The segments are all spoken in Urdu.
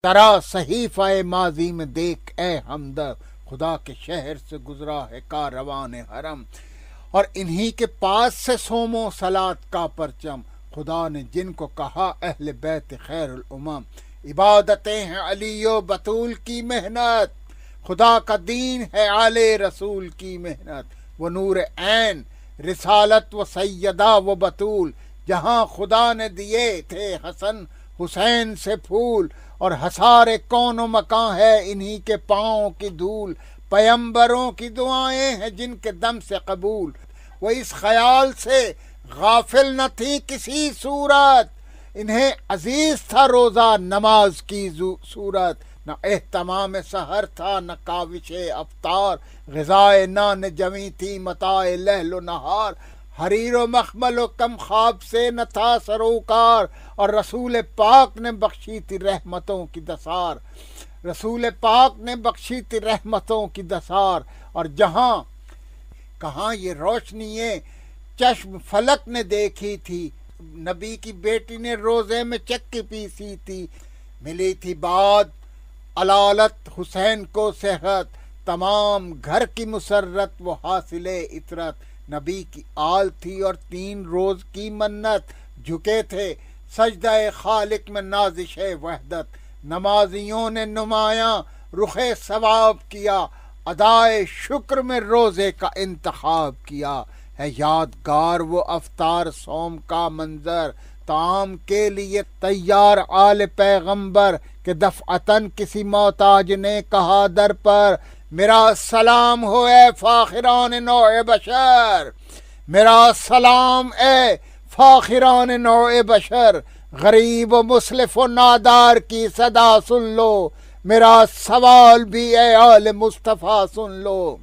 ترا صحیفہ ماضی میں دیکھ اے ہمدرد، خدا کے شہر سے گزرا ہے کاروان حرم، اور انہی کے پاس سے سوم و صلات کا پرچم، خدا نے جن کو کہا اہل بیت خیر الامم، عبادتیں ہیں علی و بطول کی محنت، خدا کا دین ہے آل رسول کی محنت، وہ نور عین رسالت و سیدہ و بطول، جہاں خدا نے دیے تھے حسن حسین سے پھول، اور حصار کون و مکاں ہے انہی کے پاؤں کی دھول، پیمبروں کی دعائیں ہیں جن کے دم سے قبول، وہ اس خیال سے غافل نہ تھی کسی صورت، انہیں عزیز تھا روزہ نماز کی صورت، نہ اہتمام سحر تھا نہ کاوش افطار، غذائے نان جمی تھی متاع لیل و نہار، حریر و مخمل و کم خواب سے نہ تھا سروکار، اور رسول پاک نے بخشی تھی رحمتوں کی دسار، رسول پاک نے بخشی تھی رحمتوں کی دسار، اور جہاں کہاں یہ روشنییں چشم فلک نے دیکھی تھی، نبی کی بیٹی نے روزے میں چکی پیسی تھی، ملی تھی بعد علالت حسین کو صحت، تمام گھر کی مسرت وہ حاصل عطرت، نبی کی آل تھی اور 3 روز کی منت، جھکے تھے سجدہ خالق میں نازش وحدت، نمازیوں نے نمایاں رخ ثواب کیا، ادائے شکر میں روزے کا انتخاب کیا، ہے یادگار وہ افطار سوم کا منظر، طعام کے لیے تیار آل پیغمبر، کہ دفعتاً کسی محتاج نے کہا در پر، میرا سلام ہو اے فاخران نوع بشر، میرا سلام اے فاخران نوع بشر، غریب و مسلف و نادار کی صدا سن لو، میرا سوال بھی اے آل مصطفیٰ سن لو،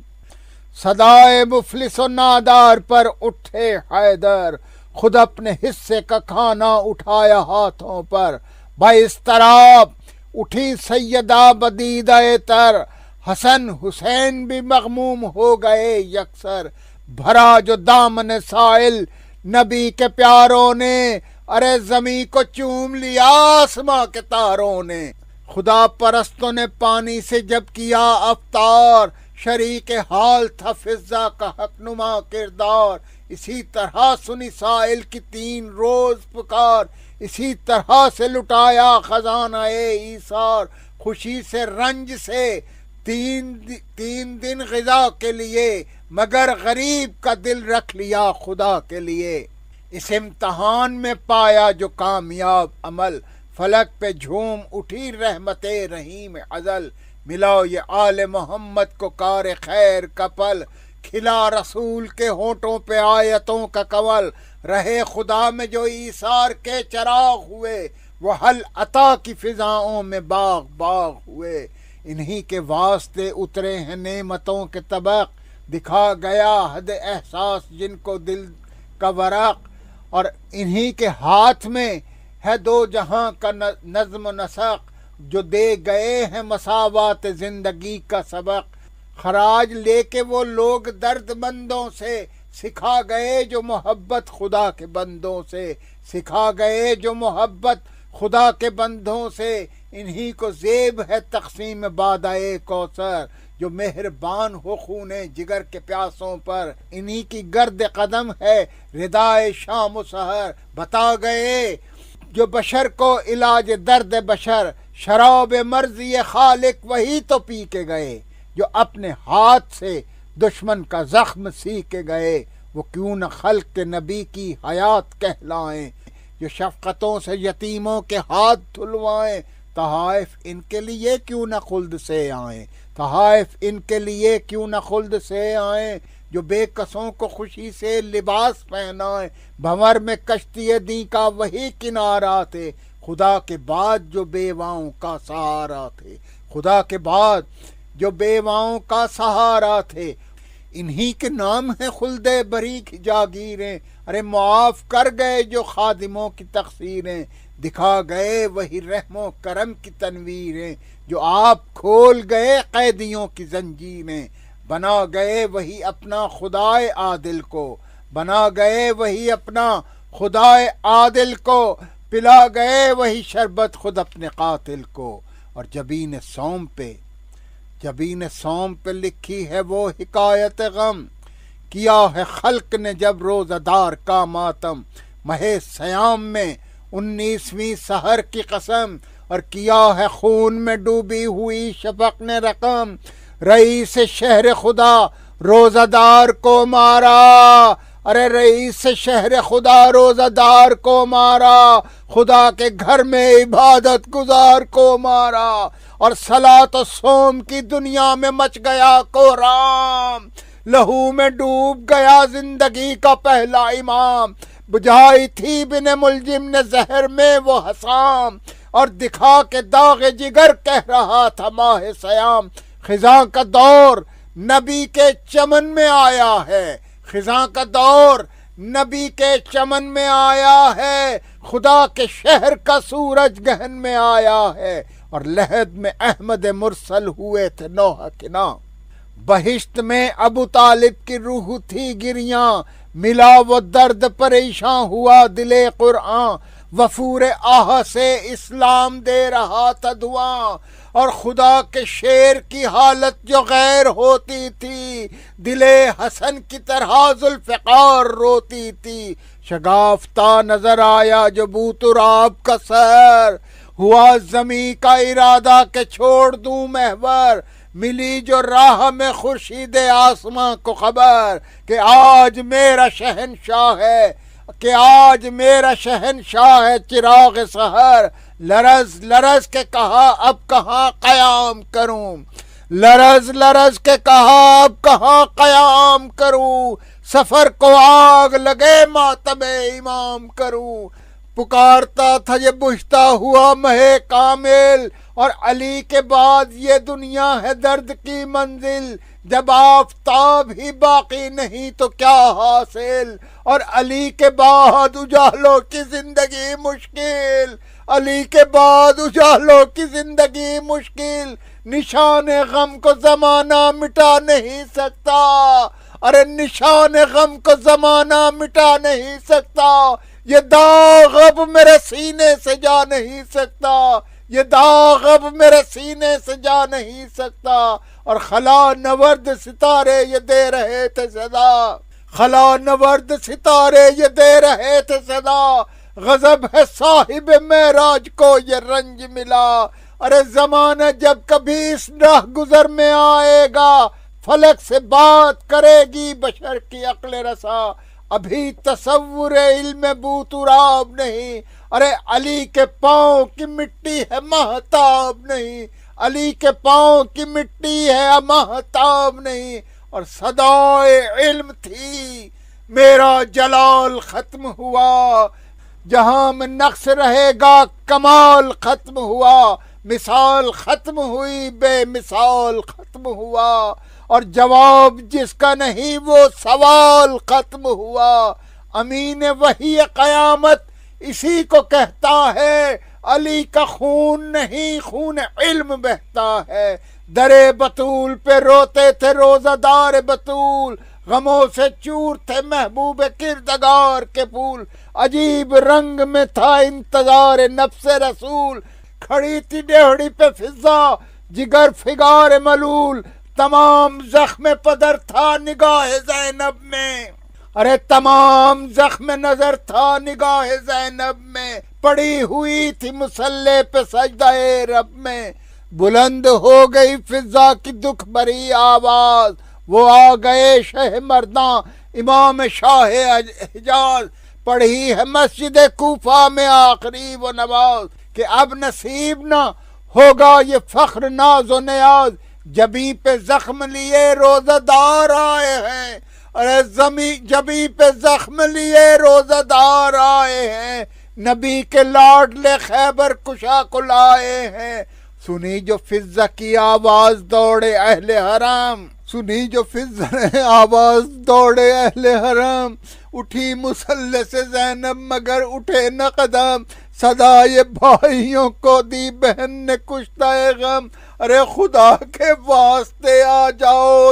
صدائے مفلس و نادار پر اٹھے حیدر، خود اپنے حصے کا کھانا اٹھایا ہاتھوں پر، بااضطراب اٹھی سیدہ بدیدہ تر، حسن حسین بھی مغموم ہو گئے یکسر، بھرا جو دامن سائل نبی کے پیاروں نے، ارے زمیں کو چوم لیا آسماں کے تاروں نے، خدا پرستوں نے پانی سے جب کیا افطار، شریک حال تھا فضا کا حق نما کردار، اسی طرح سنی سائل کی 3 روز پکار، اسی طرح سے لٹایا خزانہ ایثار، خوشی سے رنج سے 3 دن غذا کے لیے، مگر غریب کا دل رکھ لیا خدا کے لیے، اس امتحان میں پایا جو کامیاب عمل، فلک پہ جھوم اٹھی رحمت رحیم ازل، ملا یہ آل محمد کو کار خیر کا پل، کھلا رسول کے ہونٹوں پہ آیتوں کا کنول، رہے خدا میں جو ایثار کے چراغ ہوئے، وہ حل عطا کی فضاؤں میں باغ باغ ہوئے، انہی کے واسطے اترے ہیں نعمتوں کے طبق، دکھا گیا حد احساس جن کو دل کا ورق، اور انہی کے ہاتھ میں ہے 2 جہاں کا نظم و نسق، جو دے گئے ہیں مساوات زندگی کا سبق، خراج لے کے وہ لوگ درد مندوں سے، سکھا گئے جو محبت خدا کے بندوں سے، سکھا گئے جو محبت خدا کے بندوں سے، انہی کو زیب ہے تقسیم بادائے کوثر، جو مہربان ہو خون جگر کے پیاسوں پر، انہی کی گرد قدم ہے ردائے شام و سحر، بتا گئے جو بشر کو علاج درد بشر، شراب مرضی خالق وہی تو پی کے گئے، جو اپنے ہاتھ سے دشمن کا زخم سی کے گئے، وہ کیوں نہ خلق کے نبی کی حیات کہلائیں، جو شفقتوں سے یتیموں کے ہاتھ دھلوائیں، تحائف ان کے لیے کیوں نہ خلد سے آئیں، تحائف ان کے لیے کیوں نہ خلد سے آئیں، جو بے کسوں کو خوشی سے لباس پہنائیں، بھنور میں کشتی دی کا وہی کنارہ تھے، خدا کے بعد جو بیواؤں کا سہارا تھے، خدا کے بعد جو بیواؤں کا سہارا تھے، انہی کے نام ہیں خلد بری کی جاگیریں، ارے معاف کر گئے جو خادموں کی تقصیریں، دکھا گئے وہی رحم و کرم کی تنویریں، جو آپ کھول گئے قیدیوں کی زنجیریں، بنا گئے وہی اپنا خدائے عادل کو، بنا گئے وہی اپنا خدائے عادل کو، پلا گئے وہی شربت خود اپنے قاتل کو، اور جبین سوم پہ لکھی ہے وہ حکایت غم، کیا ہے خلق نے جب روزہ دار کا ماتم، ماہ سیام میں 19ویں سحر کی قسم، اور کیا ہے خون میں ڈوبی ہوئی شفق نے رقم، رئیس شہر خدا روزہ دار کو مارا، ارے رئیس شہر خدا روزہ دار کو مارا، خدا کے گھر میں عبادت گزار کو مارا، اور صلاۃ و صوم کی دنیا میں مچ گیا کوہرام، لہو میں ڈوب گیا زندگی کا پہلا امام، بجھائی تھی بن ملجم نے زہر میں وہ حسام، اور دکھا کے داغ جگر کہہ رہا تھا ماہ سیام، خزاں کا دور نبی کے چمن میں آیا ہے، خزاں کا دور نبی کے چمن میں آیا ہے، خدا کے شہر کا سورج گہن میں آیا ہے، اور لحد میں احمد مرسل ہوئے تھے نوح کنا، بہشت میں ابو طالب کی روح تھی گریاں، ملا وہ درد پریشاں ہوا دل قرآن، وفور آہ سے اسلام دے رہا تھا دعا، اور خدا کے شیر کی حالت جو غیر ہوتی تھی، دل حسن کی طرح ذوالفقار روتی تھی، شگافتہ نظر آیا جو بو تراب کا سر، ہوا زمیں کا ارادہ کہ چھوڑ دوں محور، ملی جو راہ میں خورشید آسماں کو خبر کہ آج میرا شہنشاہ ہے، کہ آج میرا شہنشاہ ہے چراغ سحر، لرز لرز کے کہا اب کہاں قیام کروں، لرز لرز کے کہا اب کہاں قیام کروں، سفر کو آگ لگے ماتم امام کروں، پکارتا تھا یہ بجھتا ہوا مہ کامل، اور علی کے بعد یہ دنیا ہے درد کی منزل، جب آفتاب ہی باقی نہیں تو کیا حاصل، اور علی کے بعد اجالوں کی زندگی مشکل، علی کے بعد اجالوں کی زندگی مشکل، نشان غم کو زمانہ مٹا نہیں سکتا، ارے نشان غم کو زمانہ مٹا نہیں سکتا، یہ داغ اب میرے سینے سے جا نہیں سکتا، یہ داغ اب میرے سینے سے جا نہیں سکتا، اور خلا نورد ستارے یہ دے رہے تھے صدا، خلا نورد ستارے یہ دے رہے تھے صدا، غضب ہے صاحب معراج کو یہ رنج ملا، ارے زمانہ جب کبھی اس راہ گزر میں آئے گا، فلک سے بات کرے گی بشر کی عقل رسا، ابھی تصور علم بو تراب نہیں، ارے علی کے پاؤں کی مٹی ہے مہتاب نہیں، علی کے پاؤں کی مٹی ہے مہتاب نہیں، اور صدائے علم تھی میرا جلال ختم ہوا، جہاں میں نقص رہے گا کمال ختم ہوا، مثال ختم ہوئی بے مثال ختم ہوا، اور جواب جس کا نہیں وہ سوال ختم ہوا، امین وحی قیامت اسی کو کہتا ہے، علی کا خون نہیں خون علم بہتا ہے، در بطول پہ روتے تھے روزہ دار بطول، غموں سے چور تھے محبوب کردگار کے پھول، عجیب رنگ میں تھا انتظار نفس رسول، کھڑی تھی ڈیہڑی پہ فضا جگر فگار ملول، تمام زخم پدر تھا نگاہ زینب میں، ارے تمام زخم نظر تھا نگاہ زینب میں، پڑی ہوئی تھی مصلے پہ سجدہ رب میں، بلند ہو گئی فضا کی دکھ بھری آواز، وہ آ گئے شہ مرداں امام شاہ حجاز، پڑھی ہے مسجد کوفہ میں آخری وہ نماز، کہ اب نصیب نہ ہوگا یہ فخر ناز و نیاز، جبیں پہ زخم لیے روزہ دار آئے ہیں، ارے جبیں پہ زخم لیے روزہ دار آئے ہیں، نبی کے لاڈلے خیبر کشا کو لائے ہیں، سنی جو فضا کی آواز دوڑے اہل حرم، سنی جو فضا آواز دوڑے اہل حرم، اٹھی مصلے سے زینب مگر اٹھے نہ قدم، صدائے بھائیوں کو دی بہن نے کشتہ غم، ارے خدا کے واسطے آ جاؤ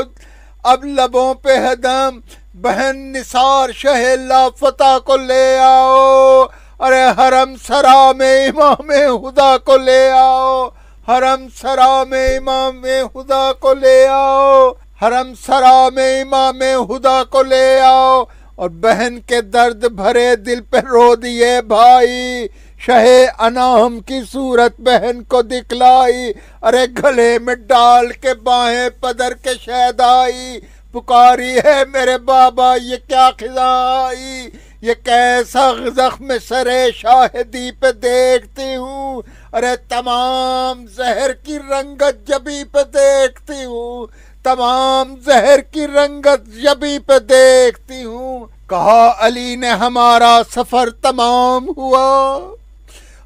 اب لبوں پہ ہے دم، بہن نثار شہ لافتہ کو لے آؤ، ارے حرم سرا میں امام خدا کو لے آؤ، حرم سرا میں امام خدا کو لے آؤ، حرم سرا میں امام خدا کو لے آؤ، اور بہن کے درد بھرے دل پہ رو دیے بھائی، شہ انعام کی صورت بہن کو دکھلائی، ارے گلے میں ڈال کے باہیں پدر کے شہدائی، پکاری ہے میرے بابا یہ کیا خزاں آئی، یہ کیسا زخم سرے شاہدی پہ دیکھتی ہوں، ارے تمام زہر کی رنگت جبی پہ دیکھتی ہوں، تمام زہر کی رنگت جبی پہ دیکھتی ہوں، کہا علی نے ہمارا سفر تمام ہوا،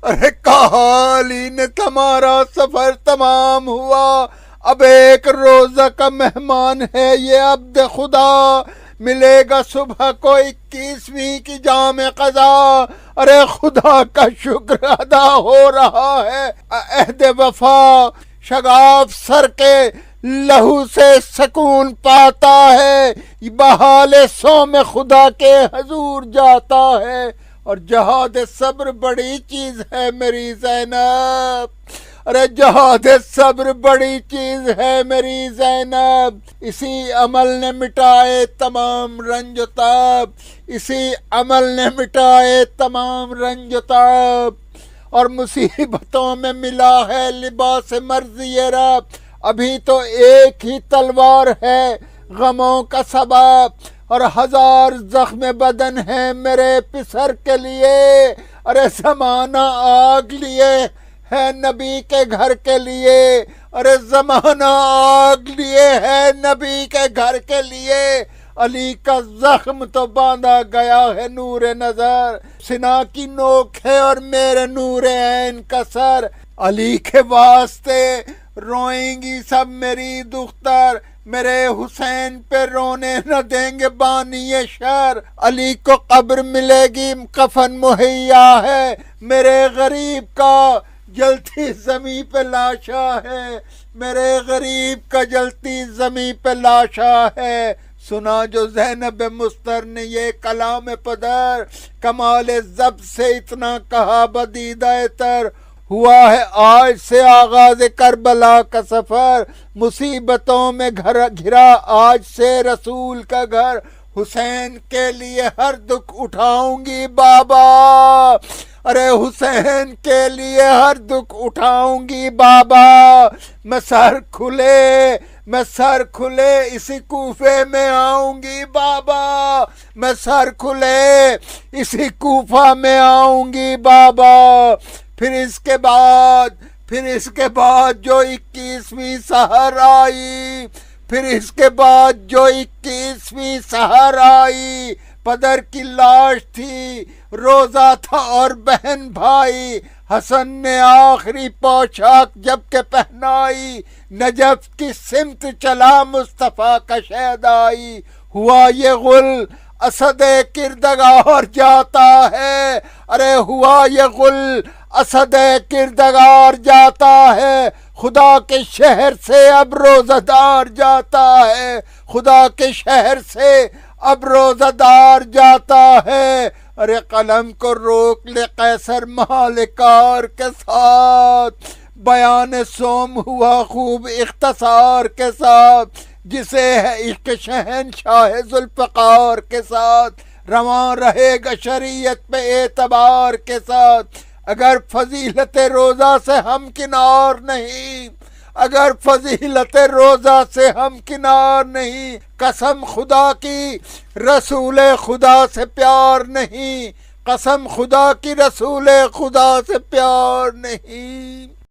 ارے کہا علی نے تمہارا سفر تمام ہوا، اب ایک روزہ کا مہمان ہے یہ عبد خدا، ملے گا صبح کو 21ویں کی جام قضا، ارے خدا کا شکر ادا ہو رہا ہے، عہد وفا شگاف سر کے لہو سے سکون پاتا ہے، بحال سوم خدا کے حضور جاتا ہے، اور جہاد صبر بڑی چیز ہے میری زینب، ارے جہاد صبر بڑی چیز ہے میری زینب، اسی عمل نے مٹائے تمام رنج و تاب، اسی عمل نے مٹائے تمام رنج و تاب، اور مصیبتوں میں ملا ہے لباس مرضی رب، ابھی تو ایک ہی تلوار ہے غموں کا سبب، اور 1000 زخم بدن ہے میرے پسر کے لیے، ارے زمانہ آگ لیے ہے نبی کے گھر کے لیے، ارے زمانہ آگ لیے ہے نبی کے گھر کے لیے، علی کا زخم تو باندھا گیا ہے نور نظر، سنا کی نوک ہے اور میرے نور عین کا سر، علی کے واسطے روئیں گی سب میری دختر، میرے حسین پہ رونے نہ دیں گے بانی شر، علی کو قبر ملے گی کفن مہیا ہے، میرے غریب کا جلتی زمیں پہ لاشا ہے، میرے غریب کا جلتی زمیں پہ لاشا ہے، سنا جو زینب مستر نے یہ کلام پدر، کمال ضبط سے اتنا کہا بدیدہ تر، ہوا ہے آج سے آغاز کربلا کا سفر، مصیبتوں میں گھرا آج سے رسول کا گھر، حسین کے لیے ہر دکھ اٹھاؤں گی بابا، ارے حسین کے لیے ہر دکھ اٹھاؤں گی بابا، میں سر کھلے اسی کوفے میں آؤں گی بابا، میں سر کھلے اسی کوفہ میں آؤں گی بابا، پھر اس کے بعد جو 21ویں سحر آئی، پھر اس کے بعد جو 21ویں سحر آئی، پدر کی لاش تھی، روزہ تھا اور بہن بھائی، حسن نے آخری پوشاک جب کہ پہنائی، نجف کی سمت چلا مصطفیٰ کا شہدائی، ہوا یہ غل اسد کردگار جاتا ہے، ارے ہوا یہ غل اسد کردگار جاتا ہے، خدا کے شہر سے اب روزہ دار جاتا ہے، خدا کے شہر سے اب روزہ دار جاتا ہے، ارے قلم کو روک لے قیصر مالکار کے ساتھ، بیان سوم ہوا خوب اختصار کے ساتھ، جسے ہے عشق شہنشاہ ذوالفقار کے ساتھ، رواں رہے گا شریعت پہ اعتبار کے ساتھ، اگر فضیلت روزہ سے ہم کنار نہیں، اگر فضیلت روزہ سے ہم کنار نہیں، قسم خدا کی رسول خدا سے پیار نہیں، قسم خدا کی رسول خدا سے پیار نہیں۔